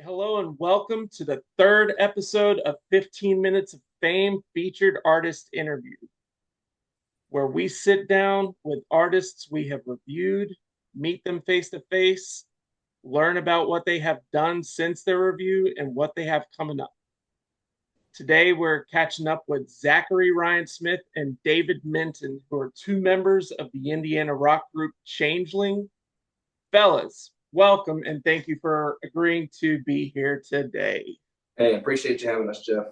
Hello and welcome to the third episode of 15 Minutes of Fame featured artist interview, where we sit down with artists we have reviewed, meet them face to face, learn about what they have done since their review and what they have coming up. Today, we're catching up with Zachary Ryan Smith and David Minton, who are two members of the Indiana rock group Changeling. Fellas, welcome and thank you for agreeing to be here today. Hey, appreciate you having us, Jeff.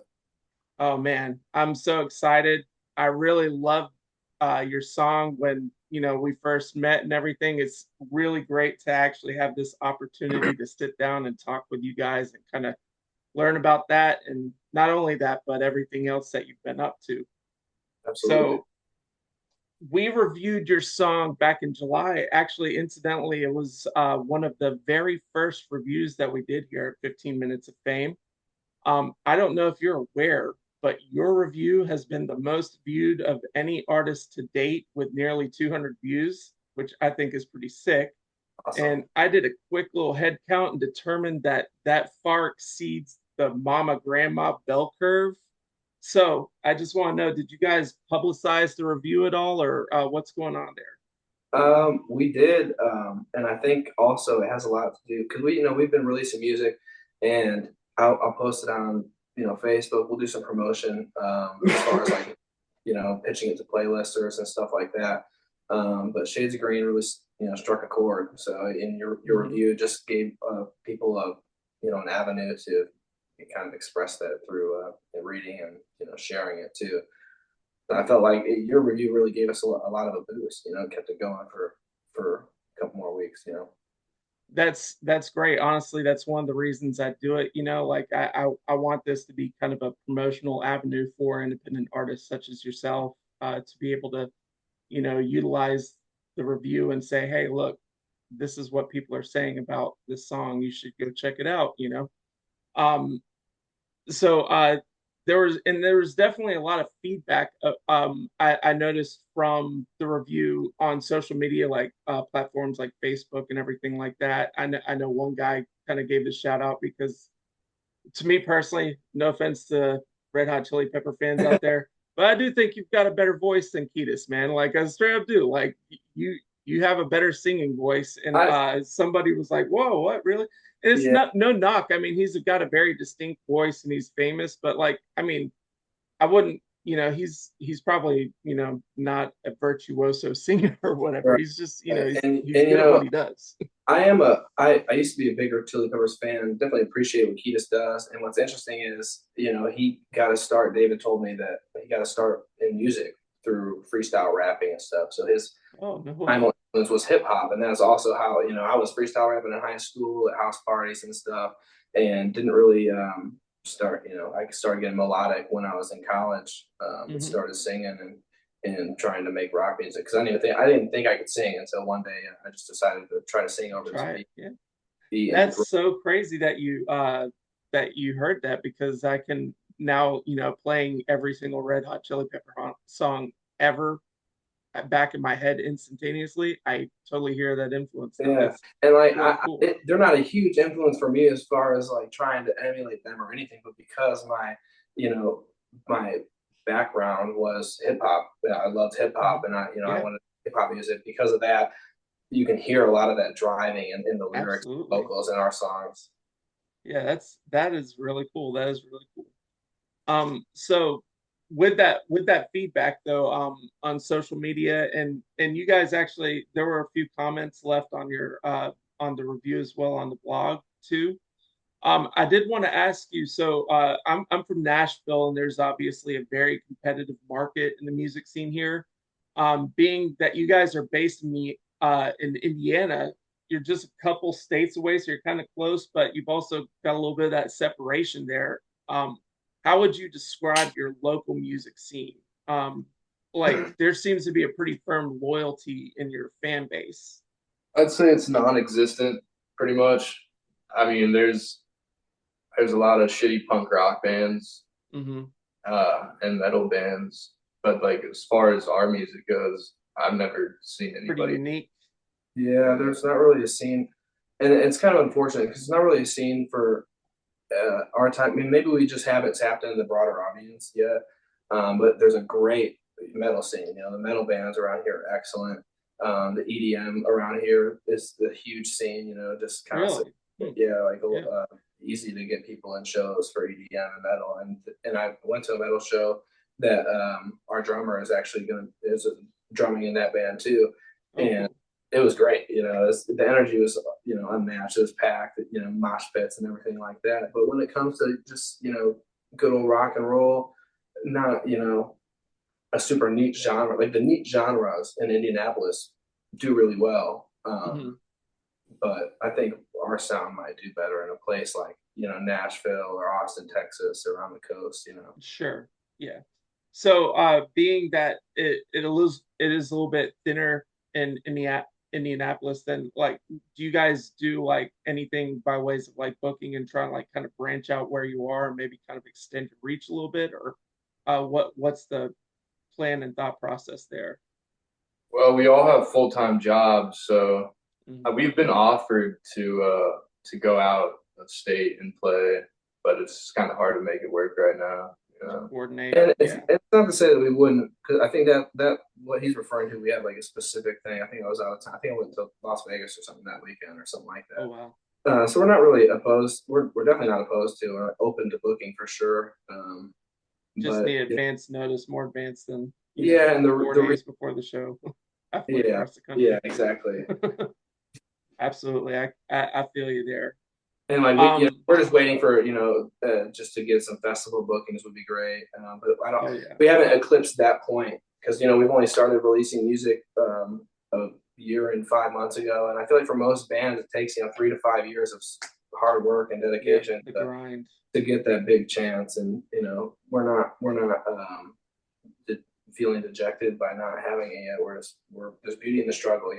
Oh man, I'm so excited. I really love your song when we first met and everything. It's really great to actually have this opportunity to sit down and talk with you guys and kind of learn about that, and not only that, but everything else that you've been up to. Absolutely. So we reviewed your song back in July. Actually, incidentally, it was one of the very first reviews that we did here at 15 Minutes of Fame. I don't know if you're aware, but your review has been the most viewed of any artist to date with nearly 200 views, which I think is pretty sick. Awesome. And I did a quick little head count and determined that that far exceeds the mama grandma bell curve. So I just want to know, did you guys publicize the review at all, or what's going on there? We did, and I think also it has a lot to do because we've been releasing music, and I'll post it on Facebook. We'll do some promotion as far as like pitching it to playlisters and stuff like that. But Shades of Green really struck a chord. So in your Mhm. review, just gave people an avenue to kind of express that through reading and sharing it too. I felt like your review really gave us a lot of a boost. Kept it going for a couple more weeks. That's great. Honestly, that's one of the reasons I do it. Like I want this to be kind of a promotional avenue for independent artists such as yourself, to be able to, utilize the review and say, hey, look, this is what people are saying about this song. You should go check it out. Um, so there was definitely a lot of feedback. I noticed from the review on social media, like platforms like Facebook and everything like that. I know one guy kind of gave a shout out because, to me personally, no offense to Red Hot Chili Pepper fans out there, but I do think you've got a better voice than Kiedis, man. Like I straight up do. Like you have a better singing voice, and I somebody was like, "Whoa, what really?" And it's Yeah, not no knock. I mean, he's got a very distinct voice and he's famous, but like, I mean, I wouldn't. He's probably not a virtuoso singer or whatever. right. He's just And he's and good at what he does. I used to be a bigger Chili Peppers fan. Definitely appreciate what Kiedis does. And what's interesting is, he got to start. David told me that he got to start in music through freestyle rapping and stuff. So his Oh no way. primal influence was hip hop, and that's also how I was freestyle rapping in high school at house parties and stuff, and didn't really start. I started getting melodic when I was in college, and Hmm. started singing and trying to make rock music because I didn't think I could sing until one day I just decided to try to sing over this Try it. Yeah. beat and That's so crazy that you heard that, because I can now, playing every single Red Hot Chili Pepper song ever back in my head instantaneously. I totally hear that influence now. yeah, That's and like really cool. they're not a huge influence for me as far as like trying to emulate them or anything, but because my background was hip hop, I loved hip hop, Mhm. and I Yeah, wanted hip hop music. Because of that, you can hear a lot of that driving in the lyrics, absolutely. vocals in our songs. Yeah, that is really cool. That is really cool. So with that feedback though, on social media, and you guys, actually there were a few comments left on your on the review as well on the blog too. I did want to ask you, so I'm from Nashville, and there's obviously a very competitive market in the music scene here. Being that you guys are based in Indiana, you're just a couple states away, so you're kind of close, but you've also got a little bit of that separation there. Um, how would you describe your local music scene? Like there seems to be a pretty firm loyalty in your fan base. I'd say it's non-existent, pretty much. I mean, there's a lot of shitty punk rock bands, Hmm. and metal bands, but like as far as our music goes, I've never seen Pretty anybody. unique. Yeah, there's not really a scene, and it's kind of unfortunate because it's not really a scene for our time. I mean, maybe we just haven't tapped into the broader audience yet. But there's a great metal scene. You know, the metal bands around here are excellent. The EDM around here is the huge scene. You know, just constant. Really? Hmm. Yeah, like Yeah. easy to get people in shows for EDM and metal. And I went to a metal show that our drummer is actually is drumming in that band too, Oh, and cool. it was great. You know, the energy was unmatched. It was packed. You know, mosh pits and everything like that. But when it comes to just good old rock and roll, not a super neat genre. Like the neat genres in Indianapolis do really well. Hmm. But I think our sound might do better in a place like Nashville or Austin, Texas, or on the coast. Sure. Yeah. So, being that it is a little bit thinner in Indianapolis, then like, do you guys do like anything by ways of like booking and trying to like kind of branch out where you are and maybe kind of extend your reach a little bit, or what's the plan and thought process there? Well, we all have full-time jobs, so Mhm. we've been offered to go out of state and play, but it's kind of hard to make it work right now. You To know? coordinate. And Yeah. it's not to say that we wouldn't, because I think that what he's referring to, we had like a specific thing. I think I was out of time. I think I went to Las Vegas or something that weekend or something like Oh that. wow. So we're not really opposed. We're definitely not opposed to. Open to booking for sure. Just But need advance notice, more advanced than yeah, and four days before the show. Halfway yeah, across the yeah, country. exactly. Absolutely. I feel you there. And like Um, we're just waiting for just to get some festival bookings would be great. But I don't. oh yeah. We haven't eclipsed that point because we've only started releasing music a year and 5 months ago, and I feel like for most bands it takes 3 to 5 years of hard work and Yep, dedication the grind. to get that big chance. And we're not feeling dejected by not having it yet. We're there's beauty in the struggle,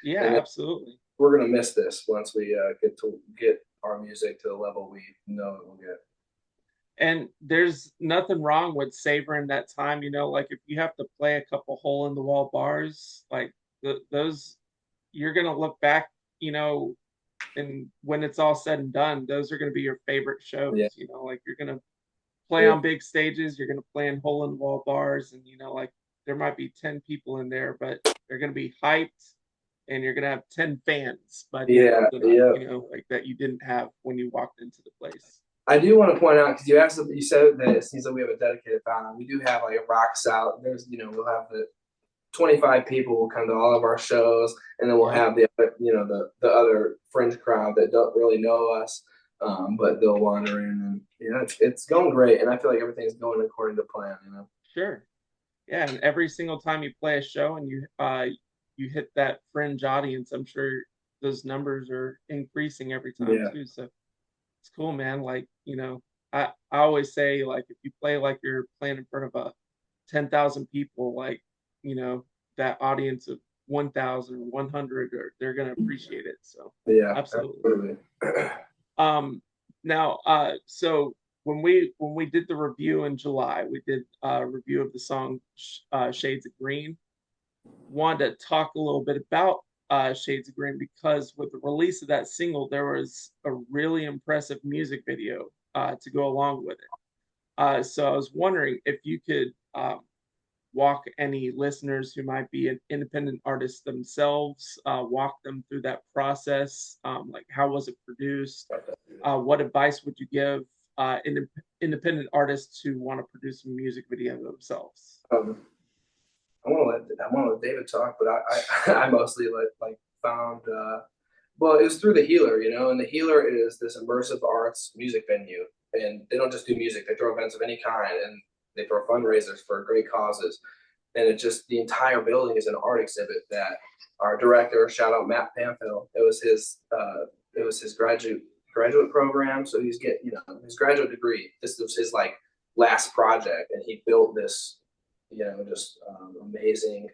Yeah, and absolutely. we're gonna miss this once we get our music to the level we know it will get. And there's nothing wrong with savoring that time, like if you have to play a couple hole in the wall bars, like those you're gonna look back, and when it's all said and done, those are gonna be your favorite Yeah, shows, like you're gonna play yeah, on big stages, you're gonna play in hole in the wall bars, and like there might be 10 people in there, but they're gonna be hyped and you're gonna have 10 fans by the end of yeah, the night, yeah. like that you didn't have when you walked into the place. I do want to point out because you said that it seems like we have a dedicated fan. We do have like a rock out. We'll have the 25 people will come to all of our shows, and then we'll Yep. have the other fringe crowd that don't really know us, but they'll wander in, and it's going great, and I feel like everything's going according to plan. Sure. Yeah, and every single time you play a show and you hit that fringe audience, I'm sure those numbers are increasing every time Yeah, too. So it's cool, man. Like, I always say like if you play like you're playing in front of a 10,000 people, like, you know, that audience of 1,000 or 100, or they're gonna appreciate it. So yeah, absolutely. absolutely. Now, so when we did the review in July, we did a review of the song Shades of Green. Wanted to talk a little bit about Shades of Green because with the release of that single, there was a really impressive music video to go along with it. So I was wondering if you could walk any listeners who might be an independent artist themselves, walk them through that process. Like, how was it produced? What advice would you give independent artists who want to produce a music video themselves? Um, I want to let David talk, but I mostly found well, it was through the Healer, and the Healer is this immersive arts music venue, and they don't just do music; they throw events of any kind, and they throw fundraisers for great causes, and it just the entire building is an art exhibit that our director, shout out Matt Pamphil, it was his graduate program, so he's getting his graduate degree. This was his like last project, and he built this just amazing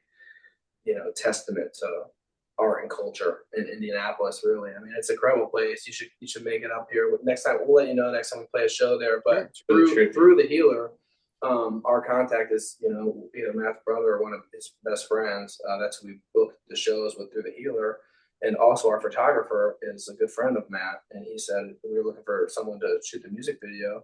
testament to art and culture in Indianapolis. Really, I mean, it's an incredible place. You should make it up here. Next time, we'll let you know next time we play a show there. But Sure. through the Healer, our contact is either Matt's brother or one of his best friends. That's who we booked the shows with through the Healer, And also, our photographer is a good friend of Matt, and he said we were looking for someone to shoot the music video.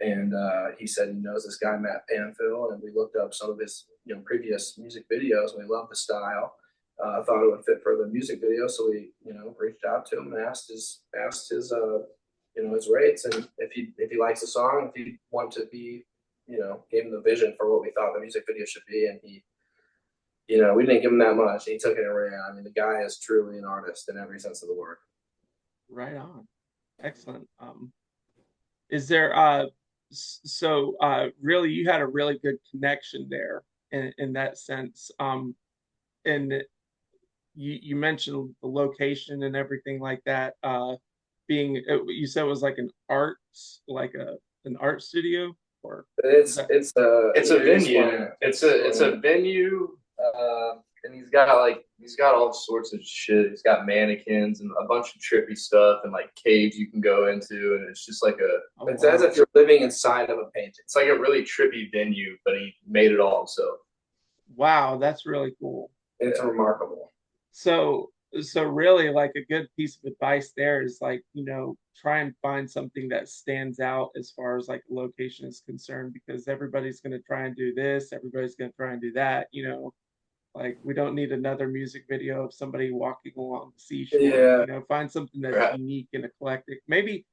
And he said he knows this guy Matt Panfill, and we looked up some of his previous music videos, and we loved the style. Thought it would fit for the music video, so we reached out to him and asked his his rates, and if he likes the song, if he wanted to be, gave him the vision for what we thought the music video should be, and he, we didn't give him that much. He took it and ran. I mean, the guy is truly an artist in every sense of the word. Right on. Excellent. Is there so really you had a really good connection there in that sense. And you mentioned the location and everything like that. Being you said it was like an art studio, or is It's that it's It's a venue. explain it. It's a venue, and he's got all sorts of shit. He's got mannequins and a bunch of trippy stuff and like caves you can go into, and it's just like oh, It's as wow. if you're living inside of a painting. it's like a really trippy venue, but he made it all himself. Wow, that's really cool. It's Yeah. remarkable. So so really like a good piece of advice there is like, try and find something that stands out as far as like location is concerned, because everybody's going to try and do this, everybody's going to try and do that, like we don't need another music video of somebody walking along the seashore, Yeah, find something that's Right. unique and eclectic. Maybe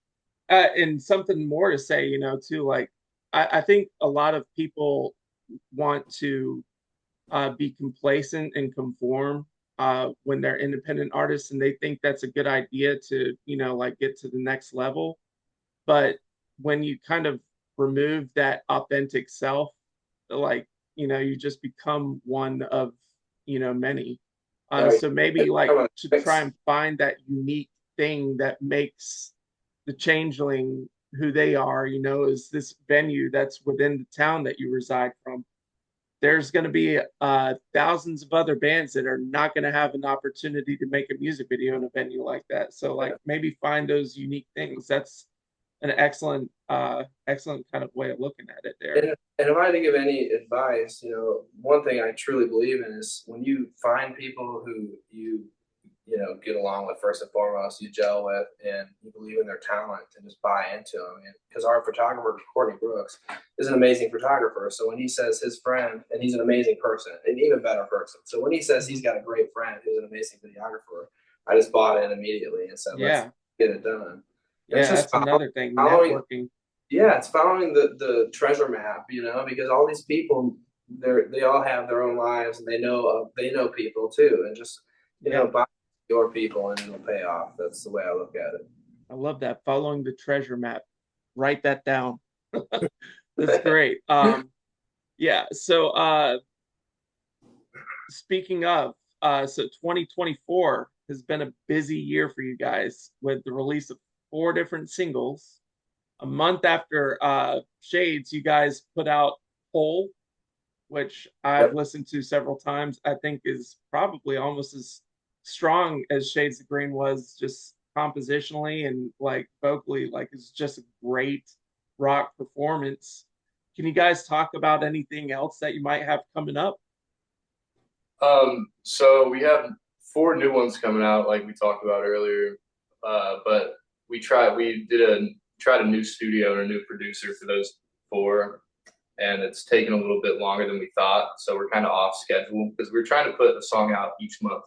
and something more to say, too, like I think a lot of people want to be complacent and conform when they're independent artists, and they think that's a good idea to like get to the next level. But when you kind of remove that authentic self, like you just become one of many. right. So maybe It's like kind of to a try mix. and find that unique thing that makes the Changeling who they are, is this venue that's within the town that you reside from. There's going to be thousands of other bands that are not going to have an opportunity to make a music video in a venue like that. So like Yeah. maybe find those unique things. That's an excellent kind of way of looking at it there. And if I had to give any advice, one thing I truly believe in is when you find people who get along with first and foremost, you gel with, and you believe in their talent and just buy into them. Because our photographer, Courtney Brooks, is an amazing photographer. So when he says his friend, and he's an amazing person, an even better person. So when he says he's Mhm. got a great friend who's an amazing videographer, I just bought in immediately and said, let's Yeah. get it done. And it's Yeah, just that's another thing, following, networking. yeah, it's following the treasure map, because all these people, they all have their own lives, and they know people too, and just Yeah, buy your people and it'll pay off. That's the way I look at I love that. Following the treasure map. Write that down. That's it. great. Yeah, so speaking of, so 2024 has been a busy year for you guys with the release of four different singles. A month after Shades, you guys put out Hole, which I've Yep. listened to several times. I think is probably almost as strong as Shades of Green was, just compositionally and like vocally. Like it's just a great rock performance. Can you guys talk about anything else that you might have coming up? So we have four new ones coming out, like we talked about earlier. But we tried a new studio and a new producer for those four, and it's taken a little bit longer than we thought. So we're kind of off schedule because we're trying to put a song out each month.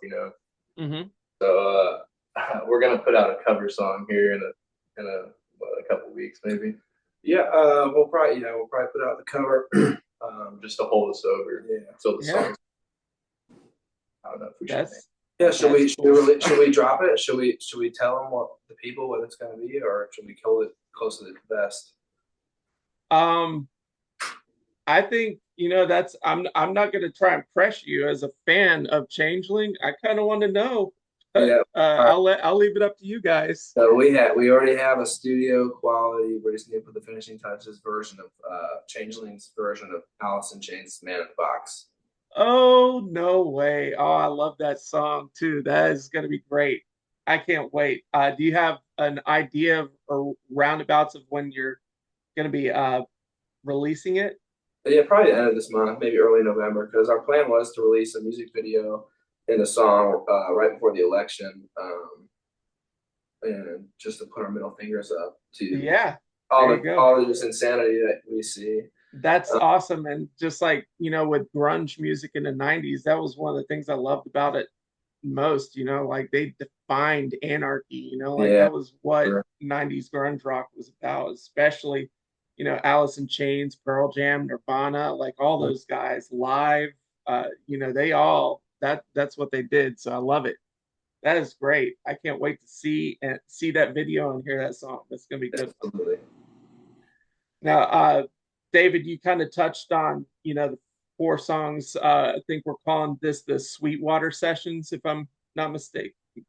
Mm-hmm. So we're gonna put out a cover song here in a couple weeks maybe, Yeah, we'll probably put out the cover. just to hold us over Yeah. until the Yeah, song. I don't know if we should name. that's Yeah, should we that's should we cool. really should we drop it? Should we tell them what it's going to be, or should we hold it close to the vest? Um, I think that's I'm not going to try and pressure you as a fan of Changeling. I kind of want to know, but Yeah. All right. I'll leave it up to you guys. So we already have a studio quality. We just need to put the finishing touches version of Changeling's version of Alice in Chains' Man in the Box. Oh, no way. Oh, I love that song too. That is going to be great. I can't wait. Do you have an idea of, or roundabouts of when you're going to be releasing it? Yeah, probably the end of this month, maybe early November, because our plan was to release a music video in a song right before the election, and just to put our middle fingers up to Yeah, there you go. all the just insanity that we see. That's awesome. And just like, with grunge music in the 90s, that was one of the things I loved about it most, like they defined anarchy, like Yeah, that was what sure. 90s grunge rock was about, especially, Alice in Chains, Pearl Jam, Nirvana, like all those guys live, they all that's what they did. So I love it. That is great. I can't wait to see that video and hear that song. That's gonna be a good one. Absolutely. Now, David, you kind of touched on, the four songs. I think we're calling this the Sweetwater sessions, if I'm not Yeah.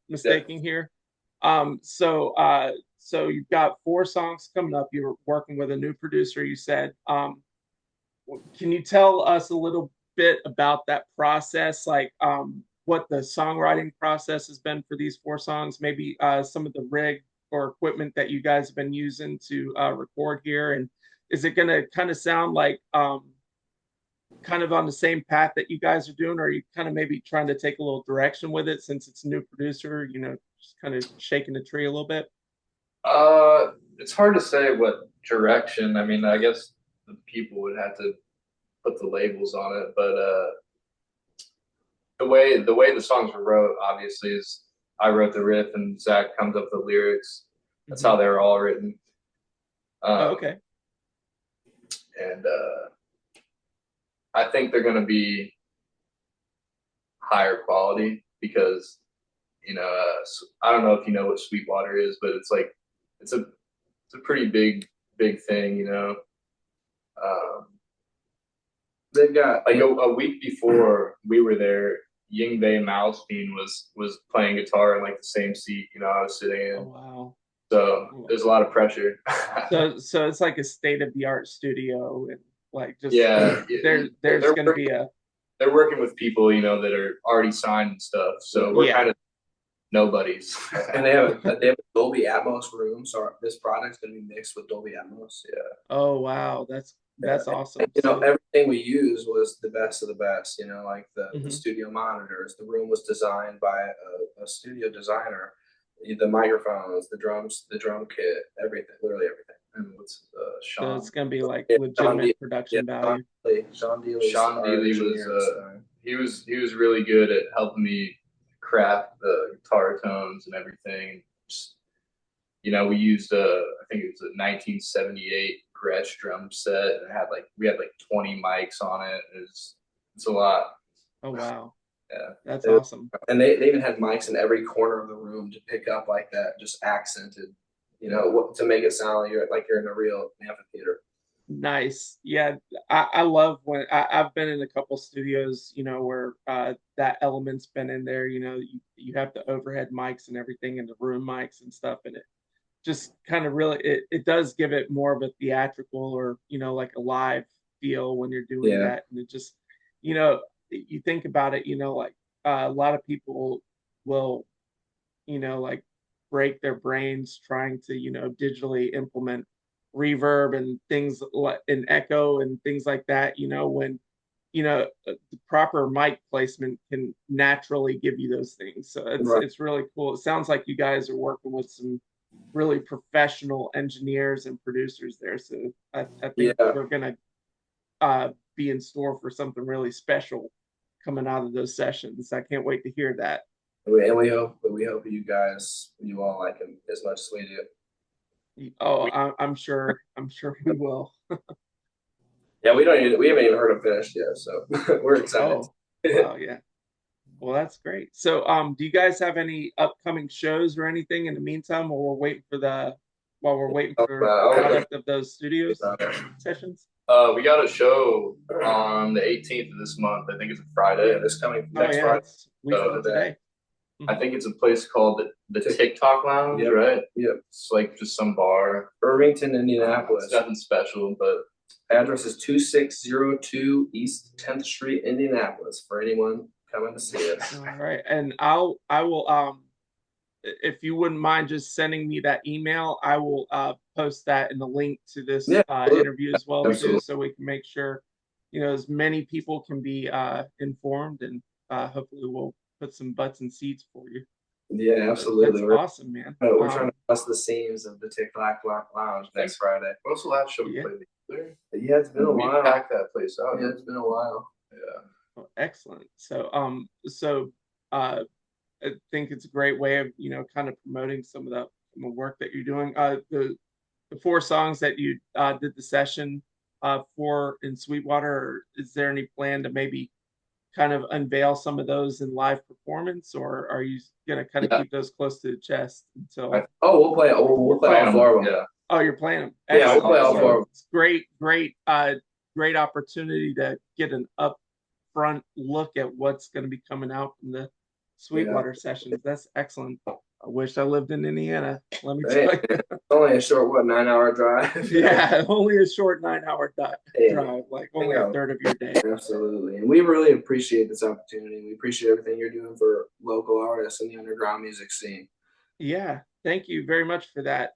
mistaking here. So you've got four songs coming up. You're working with a new producer, you said. Can you tell us a little bit about that process, like what the songwriting process has been for these four songs? Maybe some of the rig or equipment that you guys have been using to record here, and is it going to kind of sound like kind of on the same path that you guys are doing, or are you kind of maybe trying to take a little direction with it since it's a new producer, just kind of shaking the tree a little bit? It's hard to say what direction. I mean, I guess the people would have to put the labels on it, but the way the songs were wrote, obviously, is I wrote the riff and Zach comes up with the lyrics. That's Mhm. how they were all written. Oh, Um, okay. and I think they're going to be higher quality because I don't know if you know what Sweetwater is, but it's like it's a it's a pretty big thing. Um, They've got like a week before we were there, Yingwei Malmsteen was playing guitar in like the same seat I was sitting Oh, in. wow. So there's a lot of pressure. So it's like a state of the art studio, and like just Yeah, there's they're going to be a they're working with people that are already signed and stuff. So we're yeah. kind of nobodies. and they have a Dolby Atmos room, so this product's gonna be mixed with Dolby Atmos. Yeah. Oh, wow, that's And, awesome. you know, So everything we used was the best of the best. You know, like the mhm. studio monitors. The room was designed by a studio designer. The microphones, the drums, the drum kit, everything, literally everything. And what's So it's Sean? going to be like Yeah, Sean legitimate D. Yeah, production value. Sean Dealey's Sean our Dealey was engineer this time. he was really good at helping me craft the guitar tones and everything. Just, we used I think it was a 1978 Gretsch drum set, and we had like 20 mics on it. It's a lot. Oh, wow, Yeah. that's It- awesome. and they even had mics in every corner of the room to pick up like that, just accented. You know, to make it sound like you're in a real amphitheater. Nice. Yeah, I love when I've been in a couple studios, where that element's been in there. You have the overhead mics and everything, and the room mics and stuff, and it just kind of really it does give it more of a theatrical or like a live feel when you're doing Yeah, that, and it just you know you think about it, like a lot of people will like break their brains trying to, digitally implement reverb and things like an echo and things like that, when, the proper mic placement can naturally give you those things. So right. it's really cool. It sounds like you guys are working with some really professional engineers and producers there. So I think Yeah, we're gonna be in store for something really special coming out of those sessions. I can't wait to hear that. and we hope you all like him as much as we do. Oh, We, I'm sure we will. Yeah, we haven't even heard him finished yet, so we're excited. Oh, wow, yeah. Well, that's great. So, do you guys have any upcoming shows or anything in the meantime while we're waiting for Oh, product of those studios yeah, sessions? we got a show on the 18th of this month. I think it's a Friday. this coming Oh, next yeah, Friday. it's a week from That. today. I Mhm. think it's a place called the TikTok Lounge, Yep. right? Yep. It's like just some bar. Irvington, It's Indianapolis. nothing special, but Address is 2602 East 10th Street, Indianapolis. For anyone coming to see us. All right, and I will if you wouldn't mind just sending me that email, I will post that in the link to this Yeah, interview as well too, absolutely. so we can make sure as many people can be informed, and hopefully we'll put some butts in seats for you. Yeah, So that's absolutely. awesome, man. We're trying to bust the seams of the Tic Tac Lounge next Friday. When was the last show we Yeah. played there? Yeah, it's been a We while. packed that place out. Yeah, it's been a while. Yeah. Oh, excellent. So I think it's a great way of kind of promoting some of the work that you're doing. The 4 songs that you did the session for in Sweetwater. Is there any plan to maybe kind of unveil some of those in live performance, or are you gonna kind of Yeah. keep those close to the chest until? We'll play all 4 of them. Yeah. Oh, you're playing them. Yeah, we'll play all So 4 of them. it's great opportunity to get an upfront look at what's going to be coming out from the Sweetwater sessions. That's excellent. I wish I lived in Indiana. Let me tell you. It's only a short, 9-hour drive? Yeah, only a short 9-hour drive, like only a third of your day. Absolutely. And we really appreciate this opportunity. We appreciate everything you're doing for local artists in the underground music scene. Yeah, thank you very much for that.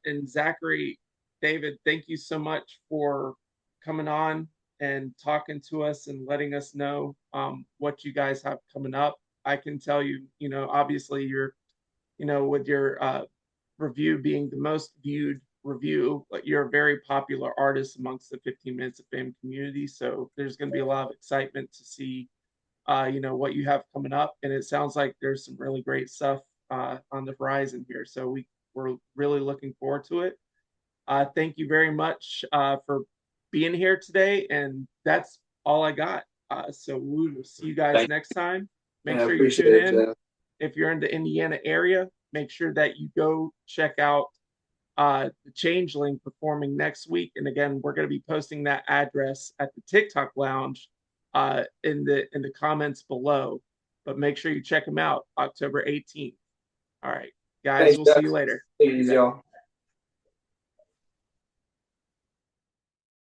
And Zachary, David, thank you so much for coming on and talking to us and letting us know what you guys have coming up. I can tell you, obviously with your review being the most viewed review, but you're a very popular artist amongst the 15 Minutes of Fame community. So there's going to be a lot of excitement to see, what you have coming up. And it sounds like there's some really great stuff on the horizon here. So we're really looking forward to it. Thank you very much for being here today. And that's all I got. So we will see you guys next time. Make sure you tune in. Jeff. If you're in the Indiana area, make sure that you go check out the Changeling performing next week. And again, we're going to be posting that address at the TikTok Lounge in the comments below. But make sure you check them out October 18th. All right, guys, Thanks, we'll Jeff. see you later. Take it easy, y'all.